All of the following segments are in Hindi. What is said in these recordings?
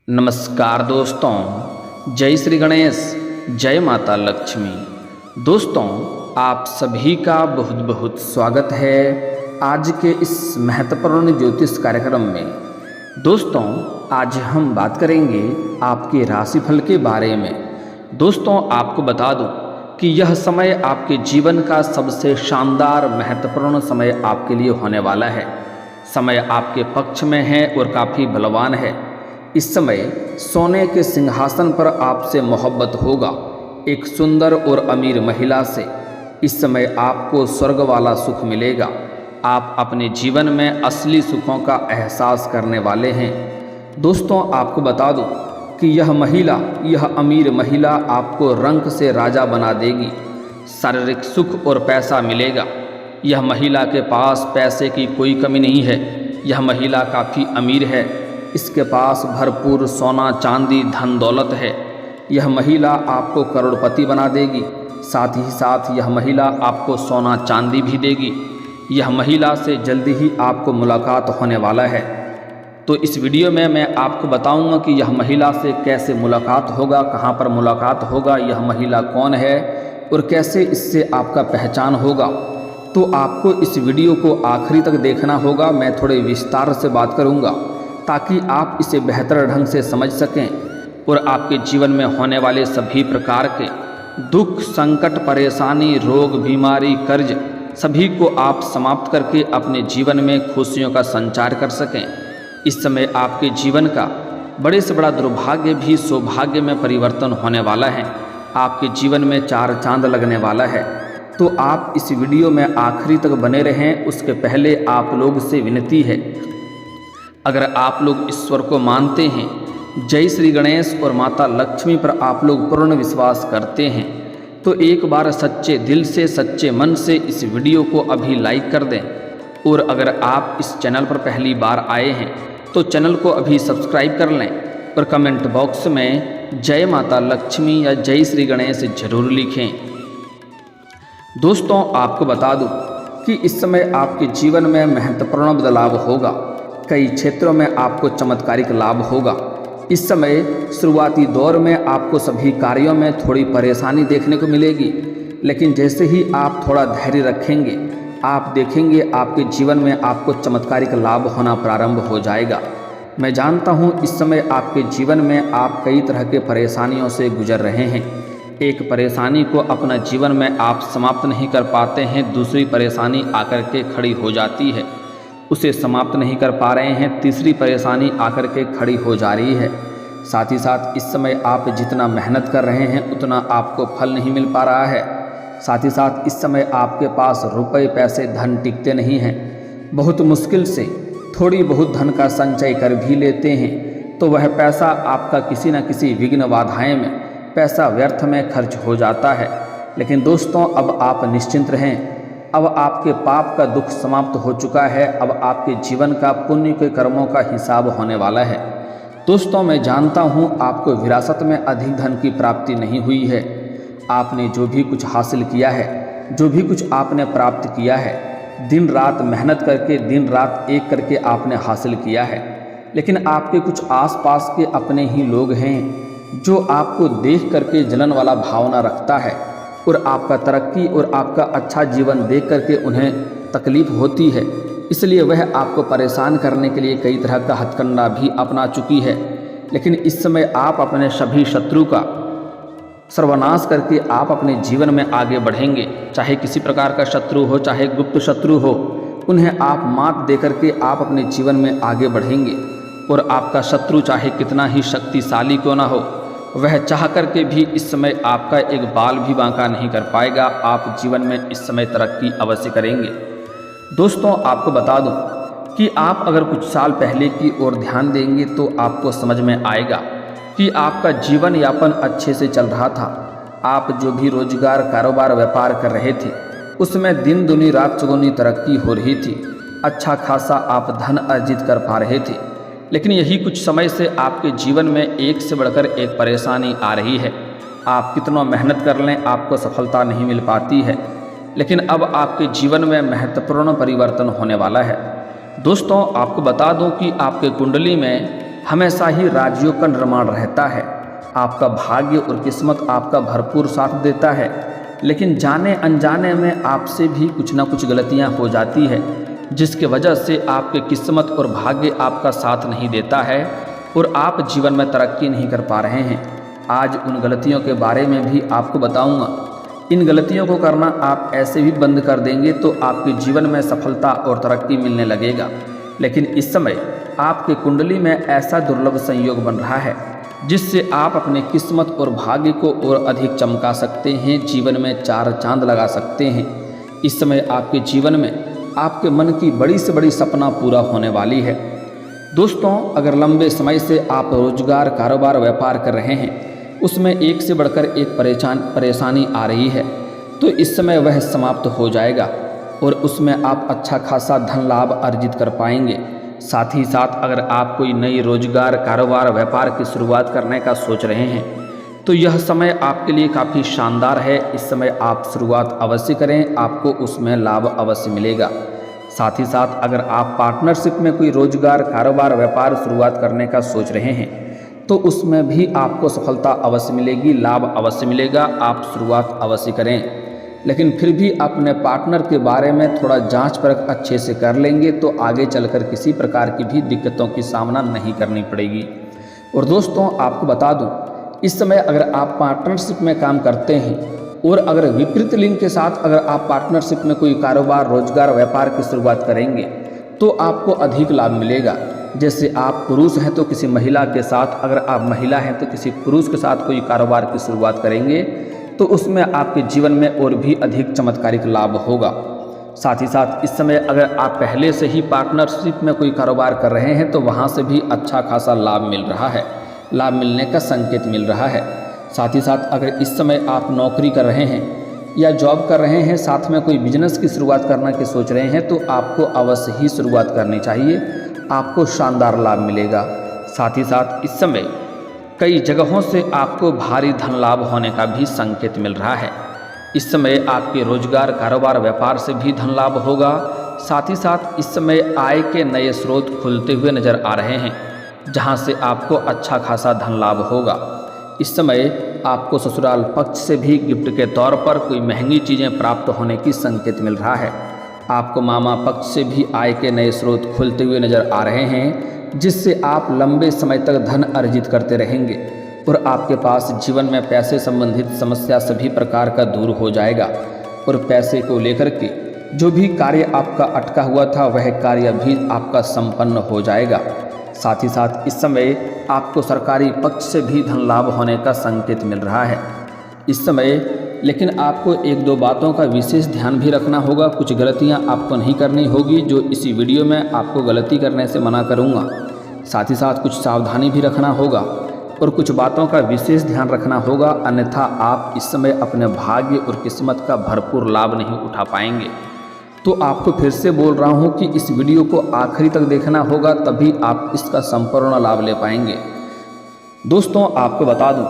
नमस्कार दोस्तों, जय श्री गणेश, जय माता लक्ष्मी। दोस्तों, आप सभी का बहुत बहुत स्वागत है आज के इस महत्वपूर्ण ज्योतिष कार्यक्रम में। दोस्तों, आज हम बात करेंगे आपके राशिफल के बारे में। दोस्तों, आपको बता दूं कि यह समय आपके जीवन का सबसे शानदार महत्वपूर्ण समय आपके लिए होने वाला है। समय आपके पक्ष में है और काफ़ी बलवान है। इस समय सोने के सिंहासन पर आपसे मोहब्बत होगा, एक सुंदर और अमीर महिला से। इस समय आपको स्वर्ग वाला सुख मिलेगा। आप अपने जीवन में असली सुखों का एहसास करने वाले हैं। दोस्तों, आपको बता दूं कि यह अमीर महिला आपको रंक से राजा बना देगी। शारीरिक सुख और पैसा मिलेगा। यह महिला के पास पैसे की कोई कमी नहीं है। यह महिला काफ़ी अमीर है। इसके पास भरपूर सोना चांदी धन दौलत है। यह महिला आपको करोड़पति बना देगी। साथ ही साथ यह महिला आपको सोना चांदी भी देगी। यह महिला से जल्दी ही आपको मुलाकात होने वाला है। तो इस वीडियो में मैं आपको बताऊंगा कि यह महिला से कैसे मुलाकात होगा, कहां पर मुलाकात होगा, यह महिला कौन है और कैसे इससे आपका पहचान होगा। तो आपको इस वीडियो को आखिरी तक देखना होगा। मैं थोड़े विस्तार से बात करूंगा ताकि आप इसे बेहतर ढंग से समझ सकें और आपके जीवन में होने वाले सभी प्रकार के दुख, संकट, परेशानी, रोग, बीमारी, कर्ज सभी को आप समाप्त करके अपने जीवन में खुशियों का संचार कर सकें। इस समय आपके जीवन का बड़े से बड़ा दुर्भाग्य भी सौभाग्य में परिवर्तन होने वाला है। आपके जीवन में चार चांद लगने वाला है। तो आप इस वीडियो में आखिरी तक बने रहें। उसके पहले आप लोग से विनती है, अगर आप लोग ईश्वर को मानते हैं, जय श्री गणेश और माता लक्ष्मी पर आप लोग पूर्ण विश्वास करते हैं, तो एक बार सच्चे दिल से सच्चे मन से इस वीडियो को अभी लाइक कर दें। और अगर आप इस चैनल पर पहली बार आए हैं तो चैनल को अभी सब्सक्राइब कर लें और कमेंट बॉक्स में जय माता लक्ष्मी या जय श्री गणेश जरूर लिखें। दोस्तों, आपको बता दूं कि इस समय आपके जीवन में महत्वपूर्ण बदलाव होगा। कई क्षेत्रों में आपको चमत्कारिक लाभ होगा। इस समय शुरुआती दौर में आपको सभी कार्यों में थोड़ी परेशानी देखने को मिलेगी, लेकिन जैसे ही आप थोड़ा धैर्य रखेंगे, आप देखेंगे आपके जीवन में आपको चमत्कारिक लाभ होना प्रारंभ हो जाएगा। मैं जानता हूं इस समय आपके जीवन में आप कई तरह के परेशानियों से गुजर रहे हैं। एक परेशानी को अपना जीवन में आप समाप्त नहीं कर पाते हैं, दूसरी परेशानी आकर के खड़ी हो जाती है, उसे समाप्त नहीं कर पा रहे हैं, तीसरी परेशानी आकर के खड़ी हो जा रही है। साथ ही साथ इस समय आप जितना मेहनत कर रहे हैं उतना आपको फल नहीं मिल पा रहा है। साथ ही साथ इस समय आपके पास रुपए पैसे धन टिकते नहीं हैं। बहुत मुश्किल से थोड़ी बहुत धन का संचय कर भी लेते हैं तो वह पैसा आपका किसी न किसी विघ्न बाधाएं में पैसा व्यर्थ में खर्च हो जाता है। लेकिन दोस्तों, अब आप निश्चिंत रहें। अब आपके पाप का दुख समाप्त हो चुका है। अब आपके जीवन का पुण्य के कर्मों का हिसाब होने वाला है। दोस्तों, मैं जानता हूँ आपको विरासत में अधिक धन की प्राप्ति नहीं हुई है। आपने जो भी कुछ हासिल किया है, जो भी कुछ आपने प्राप्त किया है, दिन रात मेहनत करके, दिन रात एक करके आपने हासिल किया है। लेकिन आपके कुछ आसपास के अपने ही लोग हैं जो आपको देख करके जलन वाला भावना रखता है और आपका तरक्की और आपका अच्छा जीवन देख करके उन्हें तकलीफ होती है। इसलिए वह आपको परेशान करने के लिए कई तरह का हथकंडा भी अपना चुकी है। लेकिन इस समय आप अपने सभी शत्रु का सर्वनाश करके आप अपने जीवन में आगे बढ़ेंगे। चाहे किसी प्रकार का शत्रु हो, चाहे गुप्त शत्रु हो, उन्हें आप मात दे करके आप अपने जीवन में आगे बढ़ेंगे। और आपका शत्रु चाहे कितना ही शक्तिशाली क्यों ना हो, वह चाह करके भी इस समय आपका एक बाल भी बांका नहीं कर पाएगा। आप जीवन में इस समय तरक्की अवश्य करेंगे। दोस्तों, आपको बता दूं कि आप अगर कुछ साल पहले की ओर ध्यान देंगे तो आपको समझ में आएगा कि आपका जीवन यापन अच्छे से चल रहा था। आप जो भी रोजगार, कारोबार, व्यापार कर रहे थे उसमें दिन दुनी रात चौगुनी तरक्की हो रही थी। अच्छा खासा आप धन अर्जित कर पा रहे थे। लेकिन यही कुछ समय से आपके जीवन में एक से बढ़कर एक परेशानी आ रही है। आप कितना मेहनत कर लें, आपको सफलता नहीं मिल पाती है। लेकिन अब आपके जीवन में महत्वपूर्ण परिवर्तन होने वाला है। दोस्तों, आपको बता दूं कि आपके कुंडली में हमेशा ही राजयोग का निर्माण रहता है। आपका भाग्य और किस्मत आपका भरपूर साथ देता है, लेकिन जाने अनजाने में आपसे भी कुछ ना कुछ गलतियां हो जाती है, जिसके वजह से आपकी किस्मत और भाग्य आपका साथ नहीं देता है और आप जीवन में तरक्की नहीं कर पा रहे हैं। आज उन गलतियों के बारे में भी आपको बताऊंगा। इन गलतियों को करना आप ऐसे भी बंद कर देंगे तो आपके जीवन में सफलता और तरक्की मिलने लगेगा। लेकिन इस समय आपके कुंडली में ऐसा दुर्लभ संयोग बन रहा है जिससे आप अपने किस्मत और भाग्य को और अधिक चमका सकते हैं, जीवन में चार चांद लगा सकते हैं। इस समय आपके जीवन में आपके मन की बड़ी से बड़ी सपना पूरा होने वाली है। दोस्तों, अगर लंबे समय से आप रोजगार, कारोबार, व्यापार कर रहे हैं, उसमें एक से बढ़कर एक परेशानी आ रही है, तो इस समय वह समाप्त हो जाएगा और उसमें आप अच्छा खासा धन लाभ अर्जित कर पाएंगे। साथ ही साथ अगर आप कोई नई रोजगार, कारोबार, व्यापार की शुरुआत करने का सोच रहे हैं, तो यह समय आपके लिए काफ़ी शानदार है। इस समय आप शुरुआत अवश्य करें, आपको उसमें लाभ अवश्य मिलेगा। साथ ही साथ अगर आप पार्टनरशिप में कोई रोजगार, कारोबार, व्यापार शुरुआत करने का सोच रहे हैं, तो उसमें भी आपको सफलता अवश्य मिलेगी, लाभ अवश्य मिलेगा। आप शुरुआत अवश्य करें, लेकिन फिर भी अपने पार्टनर के बारे में थोड़ा जांच परख अच्छे से कर लेंगे तो आगे चलकर किसी प्रकार की भी दिक्कतों की सामना नहीं करनी पड़ेगी। और दोस्तों, आपको बता दूं, इस समय अगर आप पार्टनरशिप में काम करते हैं और अगर विपरीत लिंग के साथ अगर आप पार्टनरशिप में कोई कारोबार, रोजगार, व्यापार की शुरुआत करेंगे तो आपको अधिक लाभ मिलेगा। जैसे आप पुरुष हैं तो किसी महिला के साथ, अगर आप महिला हैं तो किसी पुरुष के साथ कोई कारोबार की शुरुआत करेंगे तो उसमें आपके जीवन में और भी अधिक चमत्कारिक लाभ होगा। साथ ही साथ इस समय अगर आप पहले से ही पार्टनरशिप में कोई कारोबार कर रहे हैं तो वहाँ से भी अच्छा खासा लाभ मिल रहा है, लाभ मिलने का संकेत मिल रहा है। साथ ही साथ अगर इस समय आप नौकरी कर रहे हैं या जॉब कर रहे हैं, साथ में कोई बिजनेस की शुरुआत करने की सोच रहे हैं, तो आपको अवश्य ही शुरुआत करनी चाहिए, आपको शानदार लाभ मिलेगा। साथ ही साथ इस समय कई जगहों से आपको भारी धन लाभ होने का भी संकेत मिल रहा है। इस समय आपके रोजगार, कारोबार, व्यापार से भी धन लाभ होगा। साथ ही साथ इस समय आय के नए स्रोत खुलते हुए नजर आ रहे हैं, जहां से आपको अच्छा खासा धन लाभ होगा। इस समय आपको ससुराल पक्ष से भी गिफ्ट के तौर पर कोई महंगी चीज़ें प्राप्त होने की संकेत मिल रहा है। आपको मामा पक्ष से भी आय के नए स्रोत खुलते हुए नजर आ रहे हैं, जिससे आप लंबे समय तक धन अर्जित करते रहेंगे और आपके पास जीवन में पैसे संबंधित समस्या सभी प्रकार का दूर हो जाएगा और पैसे को लेकर के जो भी कार्य आपका अटका हुआ था वह कार्य भी आपका संपन्न हो जाएगा। साथ ही साथ इस समय आपको सरकारी पक्ष से भी धन लाभ होने का संकेत मिल रहा है इस समय। लेकिन आपको एक दो बातों का विशेष ध्यान भी रखना होगा। कुछ गलतियां आपको नहीं करनी होगी, जो इसी वीडियो में आपको गलती करने से मना करूंगा। साथ ही साथ कुछ सावधानी भी रखना होगा और कुछ बातों का विशेष ध्यान रखना होगा, अन्यथा आप इस समय अपने भाग्य और किस्मत का भरपूर लाभ नहीं उठा पाएंगे। तो आपको फिर से बोल रहा हूँ कि इस वीडियो को आखिरी तक देखना होगा, तभी आप इसका संपूर्ण लाभ ले पाएंगे। दोस्तों, आपको बता दूं,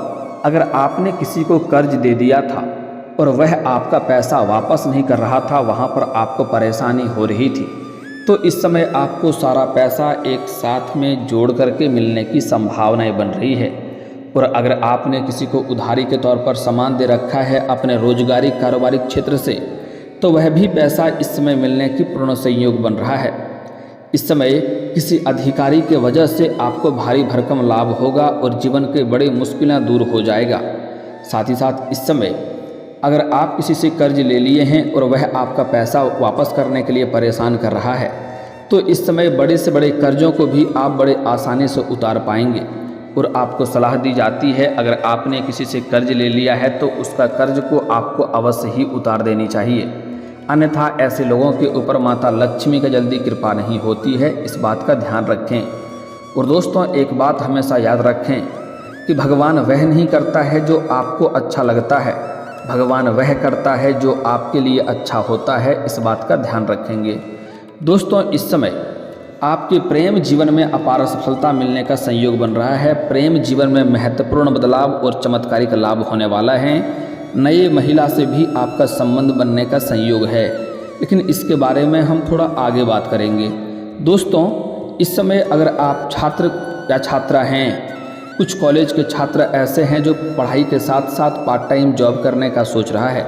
अगर आपने किसी को कर्ज दे दिया था और वह आपका पैसा वापस नहीं कर रहा था, वहाँ पर आपको परेशानी हो रही थी, तो इस समय आपको सारा पैसा एक साथ में जोड़ करके मिलने की संभावनाएं बन रही है। और अगर आपने किसी को उधारी के तौर पर सामान दे रखा है अपने रोजगारी, कारोबारी क्षेत्र से, तो वह भी पैसा इस समय मिलने की पूर्ण संयोग बन रहा है। इस समय किसी अधिकारी के वजह से आपको भारी भरकम लाभ होगा और जीवन के बड़े मुश्किलें दूर हो जाएगा। साथ ही साथ इस समय अगर आप किसी से कर्ज ले लिए हैं और वह आपका पैसा वापस करने के लिए परेशान कर रहा है, तो इस समय बड़े से बड़े कर्जों को भी आप बड़े आसानी से उतार पाएंगे। और आपको सलाह दी जाती है, अगर आपने किसी से कर्ज ले लिया है तो उसका कर्ज को आपको अवश्य ही उतार देनी चाहिए, अन्यथा ऐसे लोगों के ऊपर माता लक्ष्मी का जल्दी कृपा नहीं होती है। इस बात का ध्यान रखें। और दोस्तों, एक बात हमेशा याद रखें कि भगवान वह नहीं करता है जो आपको अच्छा लगता है, भगवान वह करता है जो आपके लिए अच्छा होता है। इस बात का ध्यान रखेंगे। दोस्तों, इस समय आपके प्रेम जीवन में अपार सफलता मिलने का संयोग बन रहा है। प्रेम जीवन में महत्वपूर्ण बदलाव और चमत्कारिक लाभ होने वाला है। नए महिला से भी आपका संबंध बनने का संयोग है, लेकिन इसके बारे में हम थोड़ा आगे बात करेंगे। दोस्तों, इस समय अगर आप छात्र या छात्रा हैं, कुछ कॉलेज के छात्र ऐसे हैं जो पढ़ाई के साथ साथ पार्ट टाइम जॉब करने का सोच रहा है,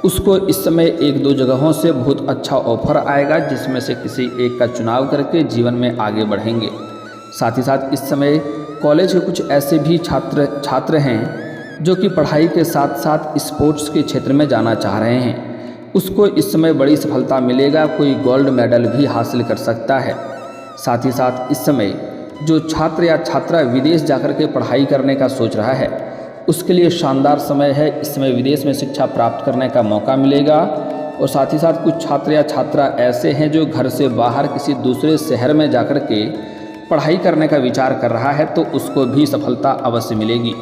उसको इस समय एक दो जगहों से बहुत अच्छा ऑफर आएगा, जिसमें से किसी एक का चुनाव करके जीवन में आगे बढ़ेंगे। साथ ही साथ इस समय कॉलेज के कुछ ऐसे भी छात्र हैं जो कि पढ़ाई के साथ साथ स्पोर्ट्स के क्षेत्र में जाना चाह रहे हैं, उसको इस समय बड़ी सफलता मिलेगा, कोई गोल्ड मेडल भी हासिल कर सकता है। साथ ही साथ इस समय जो छात्र या छात्रा विदेश जाकर के पढ़ाई करने का सोच रहा है, उसके लिए शानदार समय है। इस समय विदेश में शिक्षा प्राप्त करने का मौका मिलेगा। और साथ ही साथ कुछ छात्र या छात्रा ऐसे हैं जो घर से बाहर किसी दूसरे शहर में जाकर के पढ़ाई करने का विचार कर रहा है, तो उसको भी सफलता अवश्य मिलेगी।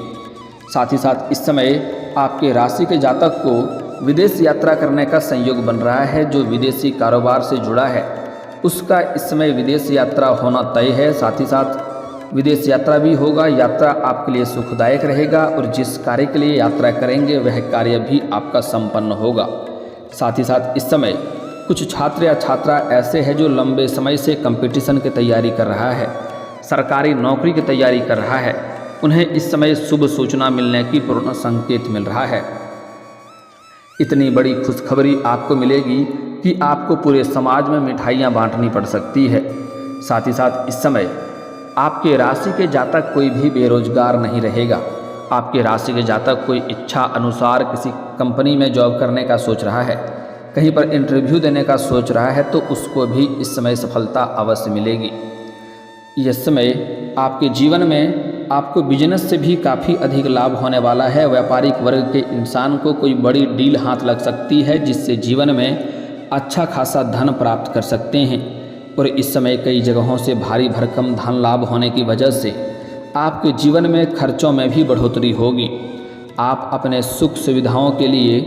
साथ ही साथ इस समय आपके राशि के जातक को विदेश यात्रा करने का संयोग बन रहा है। जो विदेशी कारोबार से जुड़ा है उसका इस समय विदेश यात्रा होना तय है। साथ ही साथ विदेश यात्रा भी होगा। यात्रा आपके लिए सुखदायक रहेगा और जिस कार्य के लिए यात्रा करेंगे वह कार्य भी आपका संपन्न होगा। साथ ही साथ इस समय कुछ छात्र या छात्रा ऐसे हैं जो लंबे समय से कंपटीशन की तैयारी कर रहा है, सरकारी नौकरी की तैयारी कर रहा है, उन्हें इस समय शुभ सूचना मिलने की पूर्ण संकेत मिल रहा है। इतनी बड़ी खुशखबरी आपको मिलेगी कि आपको पूरे समाज में मिठाइयाँ बांटनी पड़ सकती है। साथ ही साथ इस समय आपके राशि के जातक कोई भी बेरोजगार नहीं रहेगा। आपके राशि के जातक कोई इच्छा अनुसार किसी कंपनी में जॉब करने का सोच रहा है, कहीं पर इंटरव्यू देने का सोच रहा है, तो उसको भी इस समय सफलता अवश्य मिलेगी। इस समय आपके जीवन में आपको बिजनेस से भी काफ़ी अधिक लाभ होने वाला है। व्यापारिक वर्ग के इंसान को कोई बड़ी डील हाथ लग सकती है, जिससे जीवन में अच्छा खासा धन प्राप्त कर सकते हैं। और इस समय कई जगहों से भारी भरकम धन लाभ होने की वजह से आपके जीवन में खर्चों में भी बढ़ोतरी होगी। आप अपने सुख सुविधाओं के लिए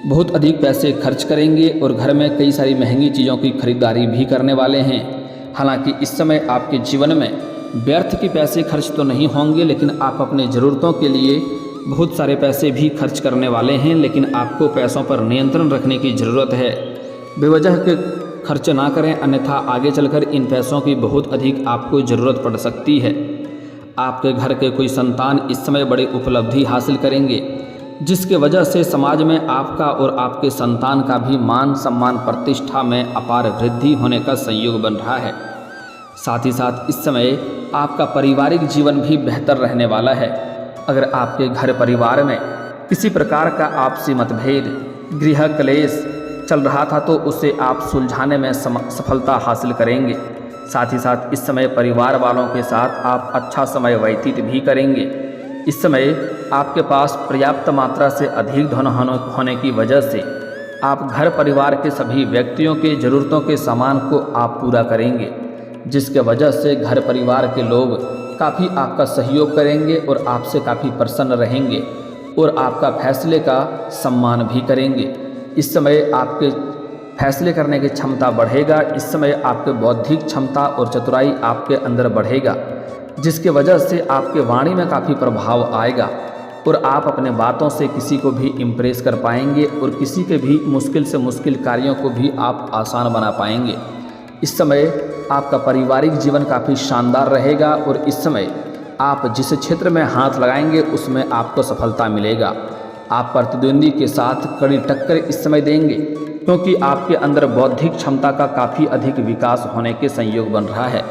बहुत अधिक पैसे खर्च करेंगे और घर में कई सारी महंगी चीज़ों की खरीदारी भी करने वाले हैं। हालांकि इस समय आपके जीवन में व्यर्थ के पैसे खर्च तो नहीं होंगे, लेकिन आप अपने ज़रूरतों के लिए बहुत सारे पैसे भी खर्च करने वाले हैं। लेकिन आपको पैसों पर नियंत्रण रखने की ज़रूरत है। बेवजह के खर्च ना करें, अन्यथा आगे चलकर इन पैसों की बहुत अधिक आपको ज़रूरत पड़ सकती है। आपके घर के कोई संतान इस समय बड़ी उपलब्धि हासिल करेंगे, जिसके वजह से समाज में आपका और आपके संतान का भी मान सम्मान प्रतिष्ठा में अपार वृद्धि होने का संयोग बन रहा है। साथ ही साथ इस समय आपका पारिवारिक जीवन भी बेहतर रहने वाला है। अगर आपके घर परिवार में किसी प्रकार का आपसी मतभेद, गृह क्लेश चल रहा था, तो उसे आप सुलझाने में सफलता हासिल करेंगे। साथ ही साथ इस समय परिवार वालों के साथ आप अच्छा समय व्यतीत भी करेंगे। इस समय आपके पास पर्याप्त मात्रा से अधिक धन होने की वजह से आप घर परिवार के सभी व्यक्तियों के ज़रूरतों के सामान को आप पूरा करेंगे, जिसके वजह से घर परिवार के लोग काफ़ी आपका सहयोग करेंगे और आपसे काफ़ी प्रसन्न रहेंगे और आपका फैसले का सम्मान भी करेंगे। इस समय आपके फैसले करने की क्षमता बढ़ेगा। इस समय आपके बौद्धिक क्षमता और चतुराई आपके अंदर बढ़ेगा, जिसके वजह से आपके वाणी में काफ़ी प्रभाव आएगा और आप अपने बातों से किसी को भी इम्प्रेस कर पाएंगे और किसी के भी मुश्किल से मुश्किल कार्यों को भी आप आसान बना पाएंगे। इस समय आपका पारिवारिक जीवन काफ़ी शानदार रहेगा और इस समय आप जिस क्षेत्र में हाथ लगाएंगे उसमें आपको सफलता मिलेगा। आप प्रतिद्वंदी के साथ कड़ी टक्कर इस समय देंगे, क्योंकि आपके अंदर बौद्धिक क्षमता का काफ़ी अधिक विकास होने के संयोग बन रहा है,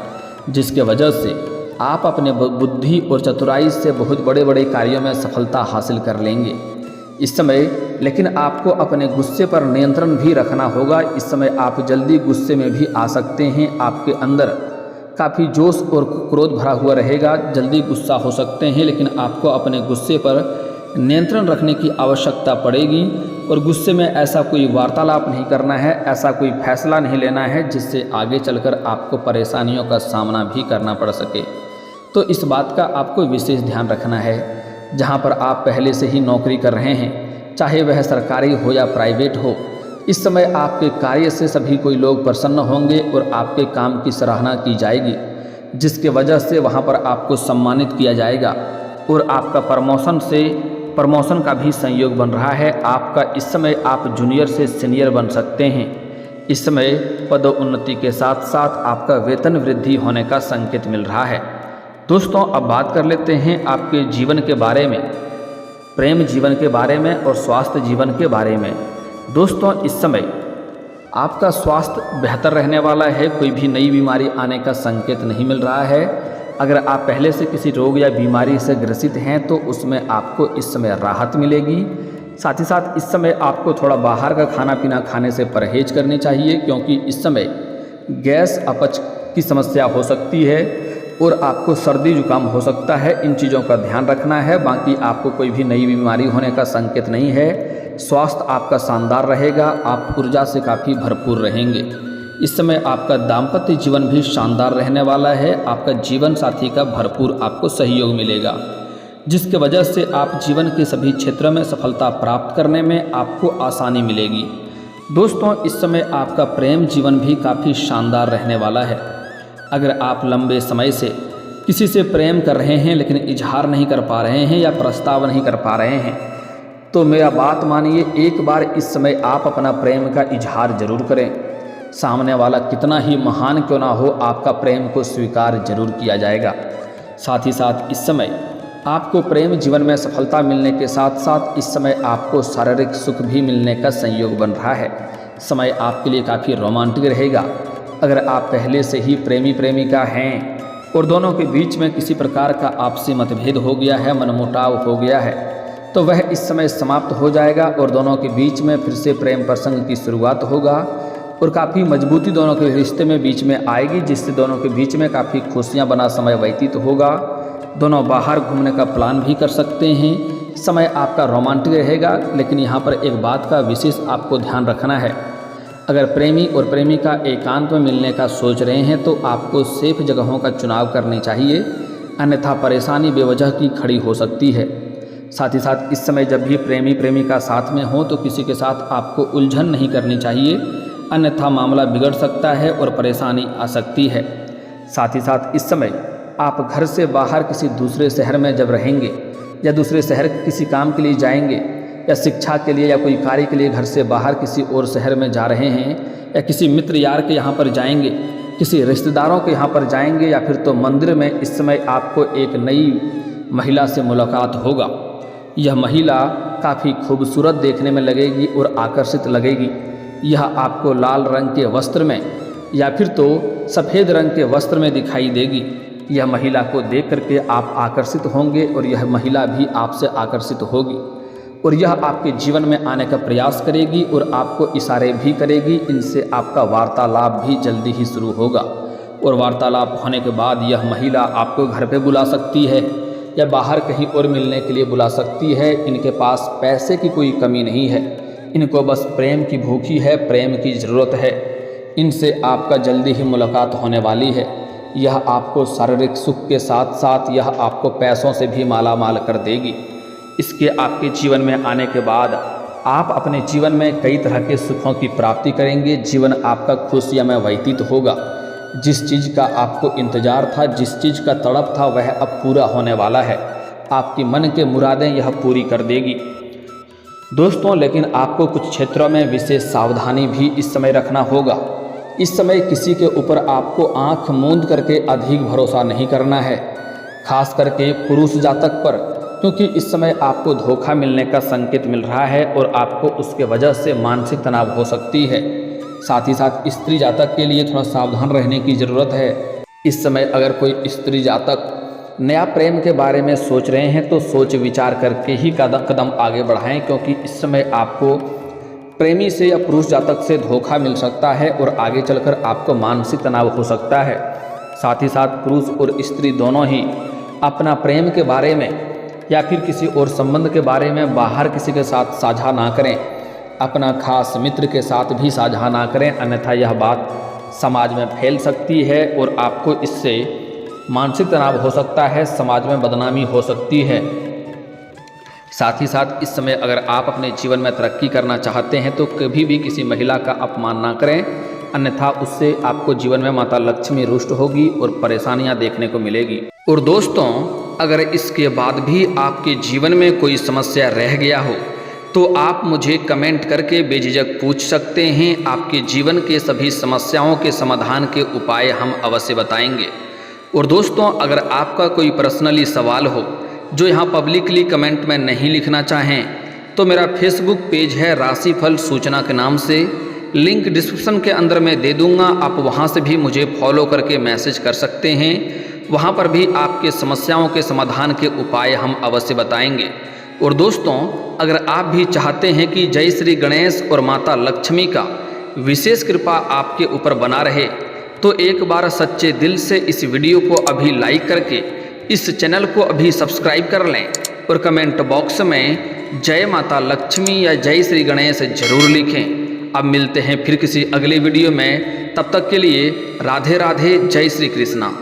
जिसके वजह से आप अपने बुद्धि और चतुराई से बहुत बड़े बड़े कार्यों में सफलता हासिल कर लेंगे इस समय। लेकिन आपको अपने गुस्से पर नियंत्रण भी रखना होगा। इस समय आप जल्दी गुस्से में भी आ सकते हैं। आपके अंदर काफ़ी जोश और क्रोध भरा हुआ रहेगा, जल्दी गुस्सा हो सकते हैं, लेकिन आपको अपने गुस्से पर नियंत्रण रखने की आवश्यकता पड़ेगी और गुस्से में ऐसा कोई वार्तालाप नहीं करना है, ऐसा कोई फैसला नहीं लेना है जिससे आगे चलकर आपको परेशानियों का सामना भी करना पड़ सके। तो इस बात का आपको विशेष ध्यान रखना है। जहां पर आप पहले से ही नौकरी कर रहे हैं, चाहे वह सरकारी हो या प्राइवेट हो, इस समय आपके कार्य से सभी कोई लोग प्रसन्न होंगे और आपके काम की सराहना की जाएगी, जिसके वजह से वहां पर आपको सम्मानित किया जाएगा और आपका प्रमोशन का भी संयोग बन रहा है। आपका इस समय आप जूनियर से सीनियर बन सकते हैं। इस समय पदोन्नति के साथ साथ आपका वेतन वृद्धि होने का संकेत मिल रहा है। दोस्तों अब बात कर लेते हैं आपके जीवन के बारे में, प्रेम जीवन के बारे में और स्वास्थ्य जीवन के बारे में। दोस्तों इस समय आपका स्वास्थ्य बेहतर रहने वाला है, कोई भी नई बीमारी आने का संकेत नहीं मिल रहा है। अगर आप पहले से किसी रोग या बीमारी से ग्रसित हैं तो उसमें आपको इस समय राहत मिलेगी। साथ ही साथ इस समय आपको थोड़ा बाहर का खाना पीना खाने से परहेज करनी चाहिए, क्योंकि इस समय गैस अपच की समस्या हो सकती है और आपको सर्दी जुकाम हो सकता है। इन चीज़ों का ध्यान रखना है। बाकी आपको कोई भी नई बीमारी होने का संकेत नहीं है। स्वास्थ्य आपका शानदार रहेगा, आप ऊर्जा से काफ़ी भरपूर रहेंगे। इस समय आपका दाम्पत्य जीवन भी शानदार रहने वाला है। आपका जीवन साथी का भरपूर आपको सहयोग मिलेगा, जिसके वजह से आप जीवन के सभी क्षेत्रों में सफलता प्राप्त करने में आपको आसानी मिलेगी। दोस्तों इस समय आपका प्रेम जीवन भी काफ़ी शानदार रहने वाला है। अगर आप लंबे समय से किसी से प्रेम कर रहे हैं लेकिन इजहार नहीं कर पा रहे हैं या प्रस्ताव नहीं कर पा रहे हैं, तो मेरा बात मानिए, एक बार इस समय आप अपना प्रेम का इजहार जरूर करें। सामने वाला कितना ही महान क्यों ना हो, आपका प्रेम को स्वीकार जरूर किया जाएगा। साथ ही साथ इस समय आपको प्रेम जीवन में सफलता मिलने के साथ साथ इस समय आपको शारीरिक सुख भी मिलने का संयोग बन रहा है। समय आपके लिए काफ़ी रोमांटिक रहेगा। अगर आप पहले से ही प्रेमी प्रेमिका हैं और दोनों के बीच में किसी प्रकार का आपसी मतभेद हो गया है, मनमुटाव हो गया है, तो वह इस समय समाप्त हो जाएगा और दोनों के बीच में फिर से प्रेम प्रसंग की शुरुआत होगा और काफ़ी मजबूती दोनों के रिश्ते में बीच में आएगी, जिससे दोनों के बीच में काफ़ी खुशियाँ बना समय व्यतीत होगा। दोनों बाहर घूमने का प्लान भी कर सकते हैं। समय आपका रोमांटिक रहेगा, लेकिन यहाँ पर एक बात का विशेष आपको ध्यान रखना है। अगर प्रेमी और प्रेमिका एकांत में मिलने का सोच रहे हैं तो आपको सेफ जगहों का चुनाव करनी चाहिए, अन्यथा परेशानी बेवजह की खड़ी हो सकती है। साथ ही साथ इस समय जब भी प्रेमी प्रेमिका साथ में हो तो किसी के साथ आपको उलझन नहीं करनी चाहिए, अन्यथा मामला बिगड़ सकता है और परेशानी आ सकती है। साथ ही साथ इस समय आप घर से बाहर किसी दूसरे शहर में जब रहेंगे या दूसरे शहर किसी काम के लिए जाएंगे या शिक्षा के लिए या कोई कार्य के लिए घर से बाहर किसी और शहर में जा रहे हैं या किसी मित्र यार के यहाँ पर जाएंगे, किसी रिश्तेदारों के यहाँ पर जाएंगे या फिर तो मंदिर में, इस समय आपको एक नई महिला से मुलाकात होगा। यह महिला काफ़ी खूबसूरत देखने में लगेगी और आकर्षित लगेगी। यह आपको लाल रंग के वस्त्र में या फिर तो सफ़ेद रंग के वस्त्र में दिखाई देगी। यह महिला को देख करके आप आकर्षित होंगे और यह महिला भी आपसे आकर्षित होगी और यह आपके जीवन में आने का प्रयास करेगी और आपको इशारे भी करेगी। इनसे आपका वार्तालाप भी जल्दी ही शुरू होगा और वार्तालाप होने के बाद यह महिला आपको घर पे बुला सकती है या बाहर कहीं और मिलने के लिए बुला सकती है। इनके पास पैसे की कोई कमी नहीं है, इनको बस प्रेम की भूखी है, प्रेम की ज़रूरत है। इनसे आपका जल्दी ही मुलाकात होने वाली है। यह आपको शारीरिक सुख के साथ साथ यह आपको पैसों से भी माला माल कर देगी। इसके आपके जीवन में आने के बाद आप अपने जीवन में कई तरह के सुखों की प्राप्ति करेंगे। जीवन आपका खुशियाँ व्यतीत होगा। जिस चीज़ का आपको इंतज़ार था, जिस चीज़ का तड़प था, वह अब पूरा होने वाला है। आपकी मन के मुरादें यह पूरी कर देगी। दोस्तों लेकिन आपको कुछ क्षेत्रों में विशेष सावधानी भी इस समय रखना होगा। इस समय किसी के ऊपर आपको आंख मूंद करके अधिक भरोसा नहीं करना है, खास करके पुरुष जातक पर, क्योंकि इस समय आपको धोखा मिलने का संकेत मिल रहा है और आपको उसके वजह से मानसिक तनाव हो सकती है। साथ ही साथ स्त्री जातक के लिए थोड़ा सावधान रहने की ज़रूरत है। इस समय अगर कोई स्त्री जातक नया प्रेम के बारे में सोच रहे हैं तो सोच विचार करके ही कदम आगे बढ़ाएं, क्योंकि इस समय आपको प्रेमी से या पुरुष जातक से धोखा मिल सकता है और आगे चलकर आपको मानसिक तनाव हो सकता है। साथ ही साथ पुरुष और स्त्री दोनों ही अपना प्रेम के बारे में या फिर किसी और संबंध के बारे में बाहर किसी के साथ साझा ना करें, अपना खास मित्र के साथ भी साझा ना करें, अन्यथा यह बात समाज में फैल सकती है और आपको इससे मानसिक तनाव हो सकता है, समाज में बदनामी हो सकती है। साथ ही साथ इस समय अगर आप अपने जीवन में तरक्की करना चाहते हैं तो कभी भी किसी महिला का अपमान ना करें, अन्यथा उससे आपको जीवन में माता लक्ष्मी रुष्ट होगी और परेशानियां देखने को मिलेगी। और दोस्तों अगर इसके बाद भी आपके जीवन में कोई समस्या रह गया हो तो आप मुझे कमेंट करके बेझिझक पूछ सकते हैं। आपके जीवन के सभी समस्याओं के समाधान के उपाय हम अवश्य बताएंगे। और दोस्तों, अगर आपका कोई पर्सनली सवाल हो जो यहाँ पब्लिकली कमेंट में नहीं लिखना चाहें, तो मेरा फेसबुक पेज है राशिफल सूचना के नाम से, लिंक डिस्क्रिप्शन के अंदर मैं दे दूंगा। आप वहाँ से भी मुझे फॉलो करके मैसेज कर सकते हैं। वहाँ पर भी आपके समस्याओं के समाधान के उपाय हम अवश्य बताएंगे। और दोस्तों, अगर आप भी चाहते हैं कि जय श्री गणेश और माता लक्ष्मी का विशेष कृपा आपके ऊपर बना रहे, तो एक बार सच्चे दिल से इस वीडियो को अभी लाइक करके इस चैनल को अभी सब्सक्राइब कर लें और कमेंट बॉक्स में जय माता लक्ष्मी या जय श्री गणेश जरूर लिखें। अब मिलते हैं फिर किसी अगले वीडियो में, तब तक के लिए राधे राधे, जय श्री कृष्णा।